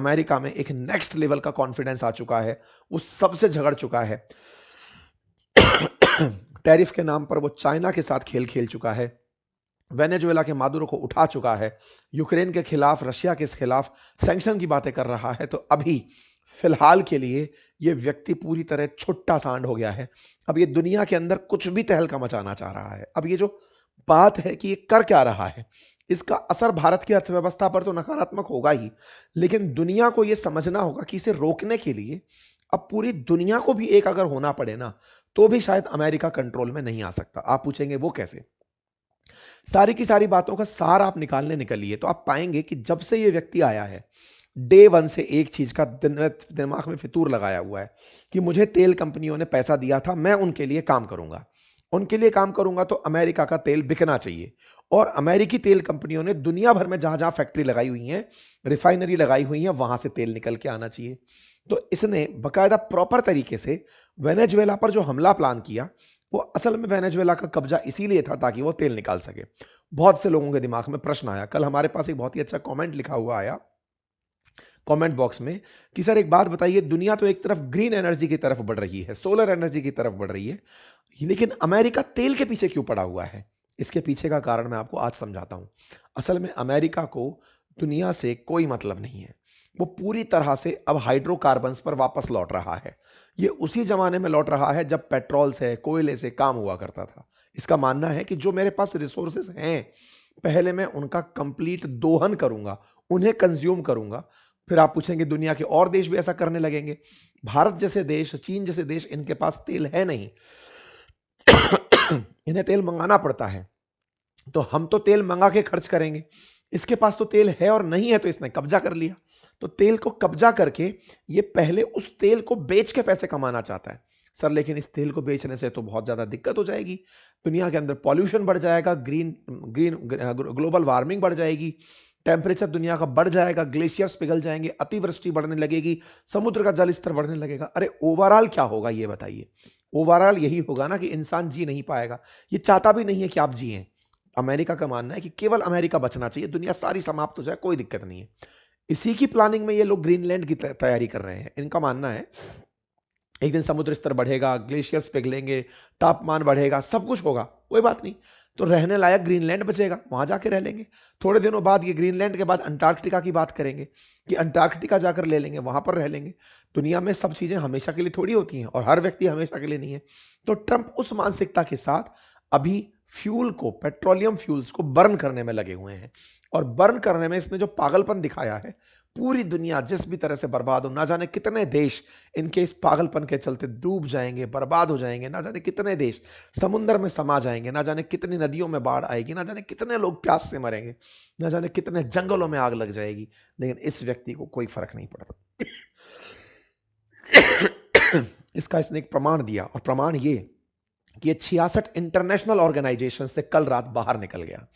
America में एक next level का कॉन्फिडेंस आ चुका है, वो सबसे झगड़ चुका है। टैरिफ के नाम पर वो चाइना के साथ खेल खेल चुका है, वेनेजुएला के मादुरो को उठा चुका है, यूक्रेन के खिलाफ, रशिया के खिलाफ सैंक्शन की बातें कर रहा है। तो अभी फिलहाल के लिए ये व्यक्ति पूरी तरह छुट्टा सांड हो गया है। अब ये दुनिया के अंदर कुछ भी तहलका मचाना चाह रहा है। अब ये जो बात है कि ये कर क्या रहा है, इसका असर भारत की अर्थव्यवस्था पर तो नकारात्मक होगा ही, लेकिन दुनिया को यह समझना होगा कि इसे रोकने के लिए अब पूरी दुनिया को भी एक अगर होना पड़े ना, तो भी शायद अमेरिका कंट्रोल में नहीं आ सकता। आप पूछेंगे वो कैसे? सारी की सारी बातों का सार आप निकालने निकलिए तो आप पाएंगे कि जब से ये व्यक्ति आया है, डे वन से एक चीज का दिमाग में फितूर लगाया हुआ है कि मुझे तेल कंपनियों ने पैसा दिया था, मैं उनके लिए काम करूंगा। उनके लिए काम करूंगा तो अमेरिका का तेल बिकना चाहिए। और अमेरिकी तेल कंपनियों ने दुनिया भर में जहां जहां फैक्ट्री लगाई हुई है, रिफाइनरी लगाई हुई है, वहां से तेल निकल के आना चाहिए। तो इसने बकायदा प्रॉपर तरीके से वेनेजुएला पर जो हमला प्लान किया, वो असल में वेनेजुएला का कब्जा इसीलिए था ताकि वो तेल निकाल सके। बहुत से लोगों के दिमाग में प्रश्न आया, कल हमारे पास एक बहुत ही अच्छा कमेंट लिखा हुआ आया कमेंट बॉक्स में कि सर एक बात बताइए, दुनिया तो एक तरफ ग्रीन एनर्जी की तरफ बढ़ रही है, सोलर एनर्जी की तरफ बढ़ रही है, लेकिन अमेरिका तेल के पीछे क्यों पड़ा हुआ है? इसके पीछे का कारण मैं आपको आज समझाता हूं। असल में अमेरिका को दुनिया से कोई मतलब नहीं है। वो पूरी तरह से अब हाइड्रोकार्बन्स पर वापस लौट रहा है। ये उसी जमाने में लौट रहा है जब पेट्रोल से, कोयले से काम हुआ करता था। इसका मानना है कि जो मेरे पास रिसोर्सेस हैं, पहले मैं उनका कंप्लीट दोहन करूंगा, उन्हें कंज्यूम करूंगा। फिर आप पूछेंगे दुनिया के और देश भी ऐसा करने लगेंगे। भारत जैसे देश, चीन जैसे देश, इनके पास तेल है नहीं। इन्हें तेल मंगाना पड़ता है, तो हम तो तेल मंगा के खर्च करेंगे। इसके पास तो तेल है और नहीं है, तो इसने कब्जा कर लिया। तो तेल को कब्जा करके ये पहले उस तेल को बेच के पैसे कमाना चाहता है। सर लेकिन इस तेल को बेचने से तो बहुत ज्यादा दिक्कत हो जाएगी, दुनिया के अंदर पॉल्यूशन बढ़ जाएगा, ग्रीन ग्रीन ग्लोबल वार्मिंग बढ़ जाएगी, टेम्परेचर दुनिया का बढ़ जाएगा, ग्लेशियर्स पिघल जाएंगे, अतिवृष्टि बढ़ने लगेगी, समुद्र का जल स्तर बढ़ने लगेगा। अरे ओवरऑल क्या होगा ये बताइए? ओवरऑल यही होगा ना कि इंसान जी नहीं पाएगा। ये चाहता भी नहीं है कि आप जिए। अमेरिका का मानना है कि केवल अमेरिका बचना चाहिए, दुनिया सारी समाप्त हो जाए, कोई दिक्कत नहीं है। इसी की प्लानिंग में ये लोग ग्रीनलैंड की तैयारी कर रहे हैं। इनका मानना है एक दिन समुद्र स्तर बढ़ेगा, ग्लेशियर्स पिघलेंगे, तापमान बढ़ेगा, सब कुछ होगा, कोई बात नहीं, तो रहने लायक ग्रीनलैंड बचेगा, वहां जाके रह लेंगे। थोड़े दिनों बाद ये ग्रीनलैंड के बाद अंटार्कटिका की बात करेंगे कि अंटार्कटिका जाकर ले लेंगे, वहां पर रह लेंगे। दुनिया में सब चीजें हमेशा के लिए थोड़ी होती हैं, और हर व्यक्ति हमेशा के लिए नहीं है। तो ट्रंप उस मानसिकता के साथ अभी फ्यूल को, पेट्रोलियम फ्यूल्स को बर्न करने में लगे हुए हैं। और बर्न करने में इसने जो पागलपन दिखाया है, पूरी दुनिया जिस भी तरह से बर्बाद हो, ना जाने कितने देश इनके इस पागलपन के चलते डूब जाएंगे, बर्बाद हो जाएंगे, ना जाने कितने देश समुद्र में समा जाएंगे, ना जाने कितनी नदियों में बाढ़ आएगी, ना जाने कितने लोग प्यास से मरेंगे, ना जाने कितने जंगलों में आग लग जाएगी, लेकिन इस व्यक्ति को कोई फर्क नहीं पड़ता। इसका इसने एक प्रमाण दिया, और प्रमाण ये कि ये 66 इंटरनेशनल ऑर्गेनाइजेशन से कल रात बाहर निकल गया।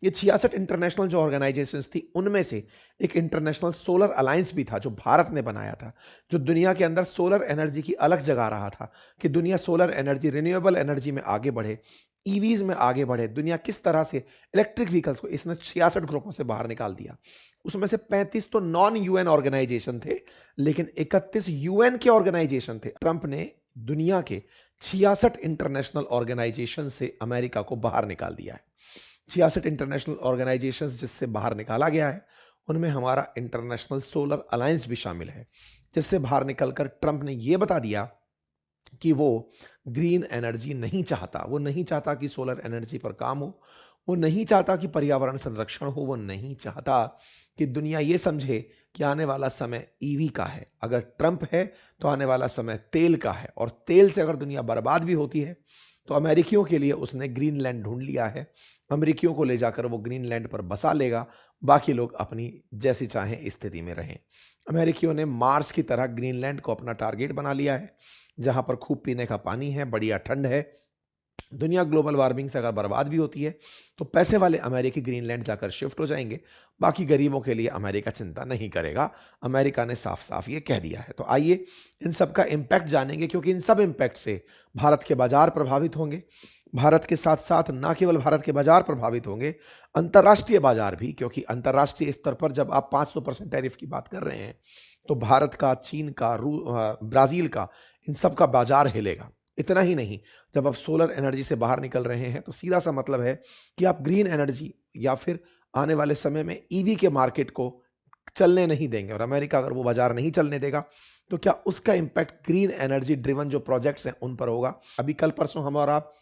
ये 66 इंटरनेशनल जो ऑर्गेनाइजेशन थी, उनमें से एक इंटरनेशनल सोलर अलायंस भी था जो भारत ने बनाया था, जो दुनिया के अंदर सोलर एनर्जी की अलग जगा रहा था कि दुनिया सोलर एनर्जी, रिन्यूएबल एनर्जी में आगे बढ़े, ईवीज में आगे बढ़े, दुनिया किस तरह से इलेक्ट्रिक व्हीकल्स को, इसने 66 ग्रुपों से बाहर निकाल दिया। उसमें से 35 तो नॉन यूएन ऑर्गेनाइजेशन थे, लेकिन 31 यूएन के ऑर्गेनाइजेशन थे। ट्रंप ने दुनिया के 66 इंटरनेशनल ऑर्गेनाइजेशन से अमेरिका को बाहर निकाल दिया है। 66 इंटरनेशनल ऑर्गेनाइजेशन जिससे बाहर निकाला गया है, उनमें हमारा इंटरनेशनल सोलर अलायंस भी शामिल है, जिससे बाहर निकलकर ट्रंप ने यह बता दिया कि वो ग्रीन एनर्जी नहीं चाहता। वो नहीं चाहता कि सोलर एनर्जी पर काम हो, वो नहीं चाहता कि पर्यावरण संरक्षण हो, वो नहीं चाहता कि दुनिया ये समझे कि आने वाला समय ईवी का है। अगर ट्रंप है तो आने वाला समय तेल का है, और तेल से अगर दुनिया बर्बाद भी होती है तो अमेरिकियों के लिए उसने ग्रीनलैंड ढूंढ लिया है। अमेरिकियों को ले जाकर वो ग्रीनलैंड पर बसा लेगा, बाकी लोग अपनी जैसी चाहें स्थिति में रहें। अमेरिकियों ने मार्स की तरह ग्रीनलैंड को अपना टारगेट बना लिया है, जहां पर खूब पीने का पानी है, बढ़िया ठंड है। दुनिया ग्लोबल वार्मिंग से अगर बर्बाद भी होती है तो पैसे वाले अमेरिकी ग्रीनलैंड जाकर शिफ्ट हो जाएंगे, बाकी गरीबों के लिए अमेरिका चिंता नहीं करेगा। अमेरिका ने साफ साफ ये कह दिया है। तो आइए इन सब का इंपैक्ट जानेंगे, क्योंकि इन सब इंपैक्ट से भारत के बाजार प्रभावित होंगे, भारत के साथ साथ ना केवल भारत के बाजार प्रभावित होंगे, अंतर्राष्ट्रीय बाजार भी, क्योंकि अंतर्राष्ट्रीय स्तर पर जब आप 500% टैरिफ की बात कर रहे हैं तो भारत का, चीन का, ब्राजील का, इन सब का बाजार हिलेगा। इतना ही नहीं, जब आप सोलर एनर्जी से बाहर निकल रहे हैं तो सीधा सा मतलब है कि आप ग्रीन एनर्जी या फिर आने वाले समय में ईवी के मार्केट को चलने नहीं देंगे, और अमेरिका अगर वो बाजार नहीं चलने देगा तो क्या उसका इंपैक्ट ग्रीन एनर्जी ड्रिवन जो प्रोजेक्ट्स हैं उन पर होगा। अभी कल परसों हम और आप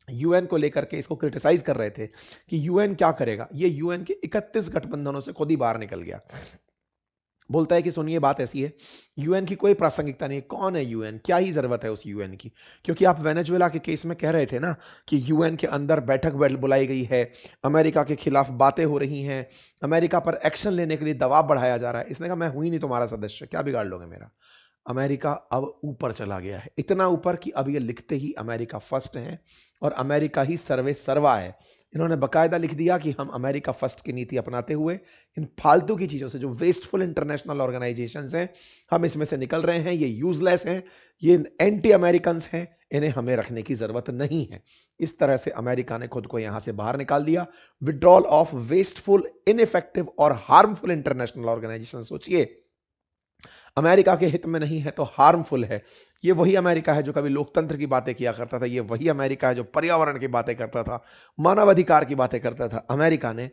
यूएन को लेकर के इसको क्रिटिसाइज कर रहे थे कि यूएन क्या करेगा, ये यूएन के 31 गठबंधनों से खुद ही बाहर निकल गया। बोलता है कि सुनिए बात ऐसी है, यूएन की कोई प्रासंगिकता नहीं, कौन है यूएन, क्या ही जरूरत है उस यूएन की। क्योंकि आप वेनेजुएला के केस में कह रहे थे ना कि यूएन के अंदर बैठक बुलाई गई है, अमेरिका के खिलाफ बातें हो रही हैं, अमेरिका पर एक्शन लेने के लिए दबाव बढ़ाया जा रहा है। इसने कहा मैं हुई नहीं तुम्हारा सदस्य, क्या बिगाड़ लोगे मेरा। अमेरिका अब ऊपर चला गया है, इतना ऊपर कि अब ये लिखते ही अमेरिका फर्स्ट है और अमेरिका ही सर्वे सर्वा है। इन्होंने बकायदा लिख दिया कि हम अमेरिका फर्स्ट की नीति अपनाते हुए इन फालतू की चीज़ों से, जो वेस्टफुल इंटरनेशनल ऑर्गेनाइजेशंस हैं, हम इसमें से निकल रहे हैं, ये यूजलेस हैं, ये एंटी अमेरिकन हैं, इन्हें हमें रखने की ज़रूरत नहीं है। इस तरह से अमेरिका ने खुद को यहाँ से बाहर निकाल दिया। विड्रॉल ऑफ वेस्टफुल, इनइफेक्टिव और हार्मफुल इंटरनेशनल ऑर्गेनाइजेशन। सोचिए, अमेरिका के हित में नहीं है तो हार्मफुल है। ये वही अमेरिका है जो कभी लोकतंत्र की बातें किया करता था, ये वही अमेरिका है जो पर्यावरण की बातें करता था, मानवाधिकार की बातें करता था। अमेरिका ने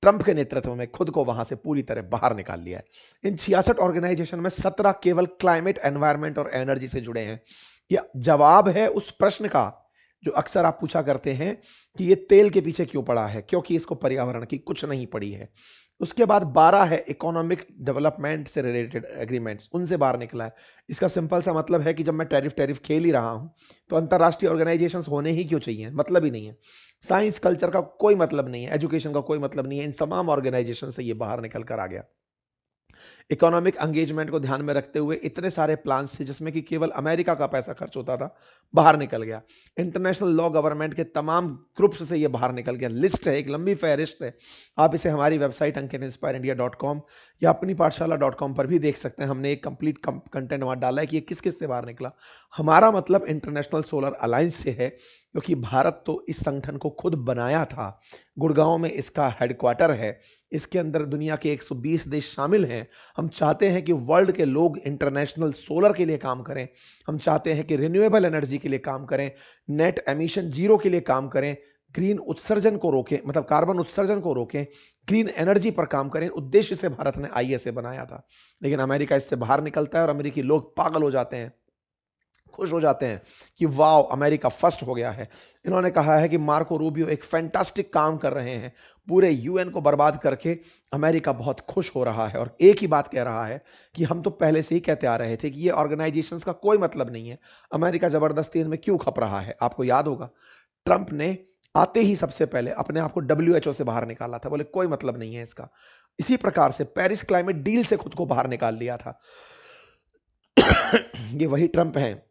ट्रंप के नेतृत्व में खुद को वहां से पूरी तरह बाहर निकाल लिया है। इन 66 ऑर्गेनाइजेशन में 17 केवल क्लाइमेट, एनवायरमेंट और एनर्जी से जुड़े हैं। यह जवाब है उस प्रश्न का जो अक्सर आप पूछा करते हैं कि ये तेल के पीछे क्यों पड़ा है, क्योंकि इसको पर्यावरण की कुछ नहीं पड़ी है। उसके बाद 12 है इकोनॉमिक डेवलपमेंट से रिलेटेड एग्रीमेंट्स, उनसे बाहर निकला है। इसका सिंपल सा मतलब है कि जब मैं टैरिफ खेल ही रहा हूं तो अंतरराष्ट्रीय ऑर्गेनाइजेशंस होने ही क्यों चाहिए, मतलब ही नहीं है। साइंस कल्चर का कोई मतलब नहीं है, एजुकेशन का कोई मतलब नहीं है, इन तमाम ऑर्गेनाइजेशन से ये बाहर निकल कर आ गया। इकोनॉमिक एंगेजमेंट को ध्यान में रखते हुए इतने सारे प्लान्स थे जिसमें कि केवल अमेरिका का पैसा खर्च होता था, बाहर निकल गया। इंटरनेशनल लॉ गवर्नमेंट के तमाम ग्रुप्स से ये बाहर निकल गया। लिस्ट है, एक लंबी फहरिस्त है। आप इसे हमारी वेबसाइट अंकिtinspirindia.com या अपनी पाठशाला.com पर भी देख सकते हैं। हमने एक कंप्लीट कंटेंट वहां डाला है कि ये किस किस से बाहर निकला। हमारा मतलब इंटरनेशनल सोलर अलायंस से है, क्योंकि भारत तो इस संगठन को खुद बनाया था। गुड़गांव में इसका हेडक्वार्टर है, इसके अंदर दुनिया के 120 देश शामिल हैं। हम चाहते हैं कि वर्ल्ड के लोग इंटरनेशनल सोलर के लिए काम करें, हम चाहते हैं कि रिन्यूएबल एनर्जी के लिए काम करें, नेट एमिशन जीरो के लिए काम करें, ग्रीन उत्सर्जन को रोकें, मतलब कार्बन उत्सर्जन को रोकें, ग्रीन एनर्जी पर काम करें। उद्देश्य से भारत ने आईएसए बनाया था, लेकिन अमेरिका इससे बाहर निकलता है और अमेरिकी लोग पागल हो जाते हैं, खुश हो जाते हैं कि वाओ अमेरिका फर्स्ट हो गया है। इन्होंने कहा है कि मार्को रूबियो एक फैंटास्टिक काम कर रहे हैं, पूरे यूएन को बर्बाद करके अमेरिका बहुत खुश हो रहा है। और एक ही बात कह रहा है कि हम तो पहले से ही कहते आ रहे थे कि ये ऑर्गेनाइजेशंस का कोई मतलब नहीं है, अमेरिका जबरदस्ती इनमें क्यों खप रहा है। आपको याद होगा ट्रंप ने आते ही सबसे पहले अपने आप को WHO से बाहर निकाला था, बोले कोई मतलब नहीं है इसका। इसी प्रकार से पेरिस क्लाइमेट डील से खुद को बाहर निकाल लिया था। ये वही ट्रंप हैं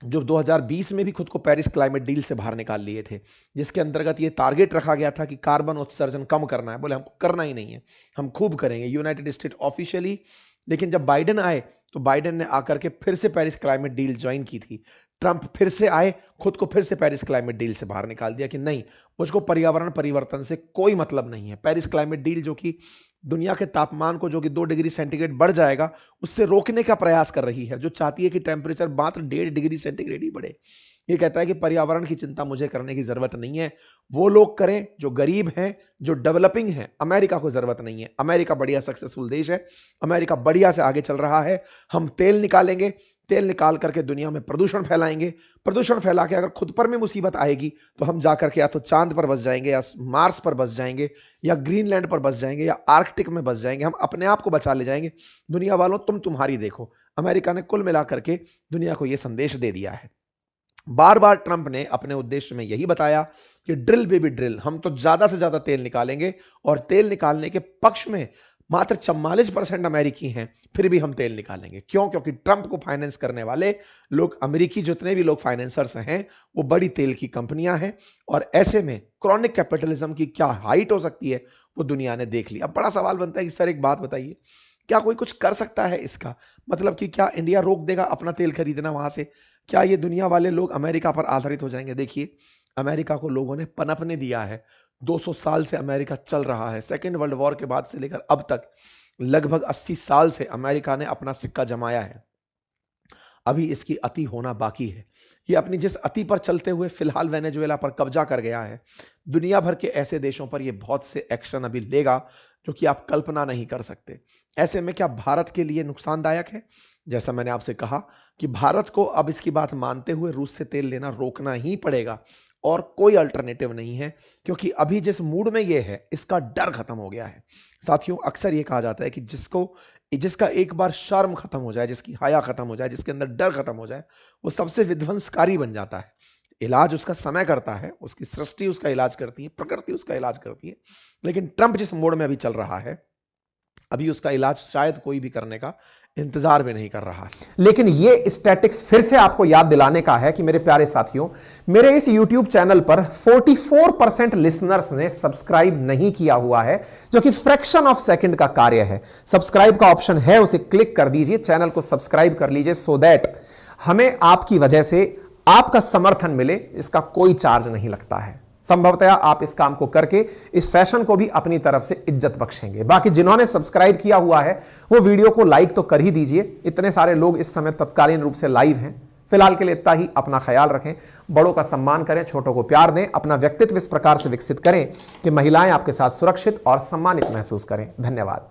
जो 2020 में भी खुद को पेरिस क्लाइमेट डील से बाहर निकाल लिए थे, जिसके अंतर्गत ये टारगेट रखा गया था कि कार्बन उत्सर्जन कम करना है। बोले हमको करना ही नहीं है, हम खूब करेंगे, यूनाइटेड स्टेट ऑफिशियली। लेकिन जब बाइडेन आए तो बाइडेन ने आकर के फिर से पेरिस क्लाइमेट डील ज्वाइन की थी। ट्रंप फिर से आए, खुद को फिर से पेरिस क्लाइमेट डील से बाहर निकाल दिया कि नहीं, मुझको पर्यावरण परिवर्तन से कोई मतलब नहीं है। पेरिस क्लाइमेट डील जो कि दुनिया के तापमान को, जो कि 2 डिग्री सेंटीग्रेड बढ़ जाएगा, उससे रोकने का प्रयास कर रही है, जो चाहती है कि टेम्परेचर मात्र 1.5 डिग्री सेंटीग्रेड ही बढ़े। ये कहता है कि पर्यावरण की चिंता मुझे करने की जरूरत नहीं है, वो लोग करें जो गरीब हैं, जो डेवलपिंग हैं। अमेरिका को जरूरत नहीं है, अमेरिका बढ़िया सक्सेसफुल देश है, अमेरिका बढ़िया से आगे चल रहा है। हम तेल निकालेंगे, तेल निकाल करके दुनिया में प्रदूषण फैलाएंगे, प्रदूषण फैला के अगर खुद पर भी मुसीबत आएगी तो हम जाकर के या तो चांद पर बस जाएंगे, या मार्स पर बस जाएंगे, या ग्रीनलैंड पर बस जाएंगे, या आर्कटिक में बस जाएंगे। हम अपने आप को बचा ले जाएंगे। दुनिया वालों, तुम तुम्हारी देखो। अमेरिका ने कुल मिलाकर के दुनिया को यह संदेश दे दिया है। बार बार ट्रंप ने अपने उद्देश्य में यही बताया कि ड्रिल बेबी ड्रिल, हम तो ज्यादा से ज्यादा तेल निकालेंगे, और तेल निकालने के पक्ष में मात्र 44% अमेरिकी हैं, फिर भी हम तेल निकालेंगे। क्यों? क्योंकि ट्रंप को फाइनेंस करने वाले लोग, अमेरिकी जितने भी लोग फाइनेंसर्स हैं, वो बड़ी तेल की कंपनियां हैं। और ऐसे में क्रॉनिक कैपिटलिज्म की क्या हाइट हो सकती है वो दुनिया ने देख ली। अब बड़ा सवाल बनता है कि सर एक बात बताइए, क्या कोई कुछ कर सकता है इसका? मतलब कि क्या इंडिया रोक देगा अपना तेल खरीदना वहां से? क्या ये दुनिया वाले लोग अमेरिका पर आधारित हो जाएंगे? देखिए, अमेरिका को लोगों ने पनपने दिया है। 200 साल से अमेरिका चल रहा है। सेकेंड वर्ल्ड वॉर के बाद से लेकर अब तक लगभग 80 साल से अमेरिका ने अपना सिक्का जमाया है। अभी इसकी अति होना बाकी है। ये अपनी जिस अति पर चलते हुए फिलहाल वेनेजुएला पर कब्जा कर गया है, दुनिया भर के ऐसे देशों पर ये बहुत से एक्शन अभी लेगा जो कि आप कल्पना नहीं कर सकते। ऐसे में क्या भारत के लिए नुकसानदायक है? जैसा मैंने आपसे कहा कि भारत को अब इसकी बात मानते हुए रूस से तेल लेना रोकना ही पड़ेगा और कोई अल्टरनेटिव नहीं है, क्योंकि अभी जिस मूड में ये है इसका डर खत्म हो गया है। साथियों, अक्सर ये कहा जाता है कि जिसका एक बार शर्म खत्म हो जाए, जिसकी हया खत्म हो जाए, जिसके अंदर डर खत्म हो जाए, वो सबसे विध्वंसकारी बन जाता है। इलाज उसका समय करता है, उसकी सृष्टि उसका इलाज करती है, प्रकृति उसका इलाज करती है। लेकिन ट्रंप जिस मोड में अभी चल रहा है, अभी उसका इलाज शायद कोई भी करने का इंतजार भी नहीं कर रहा है। लेकिन ये स्टैटिक्स फिर से आपको याद दिलाने का है कि मेरे प्यारे साथियों, मेरे इस YouTube चैनल पर 44% लिसनर्स ने सब्सक्राइब नहीं किया हुआ है, जो कि फ्रैक्शन ऑफ सेकंड का कार्य है। सब्सक्राइब का ऑप्शन है, उसे क्लिक कर दीजिए, चैनल को सब्सक्राइब कर लीजिए, सो दैट हमें आपकी वजह से आपका समर्थन मिले। इसका कोई चार्ज नहीं लगता है। संभवतः आप इस काम को करके इस सेशन को भी अपनी तरफ से इज्जत बख्शेंगे। बाकी जिन्होंने सब्सक्राइब किया हुआ है वो वीडियो को लाइक तो कर ही दीजिए। इतने सारे लोग इस समय तत्कालीन रूप से लाइव हैं। फिलहाल के लिए इतना ही। अपना ख्याल रखें, बड़ों का सम्मान करें, छोटों को प्यार दें, अपना व्यक्तित्व इस प्रकार से विकसित करें कि महिलाएं आपके साथ सुरक्षित और सम्मानित महसूस करें। धन्यवाद।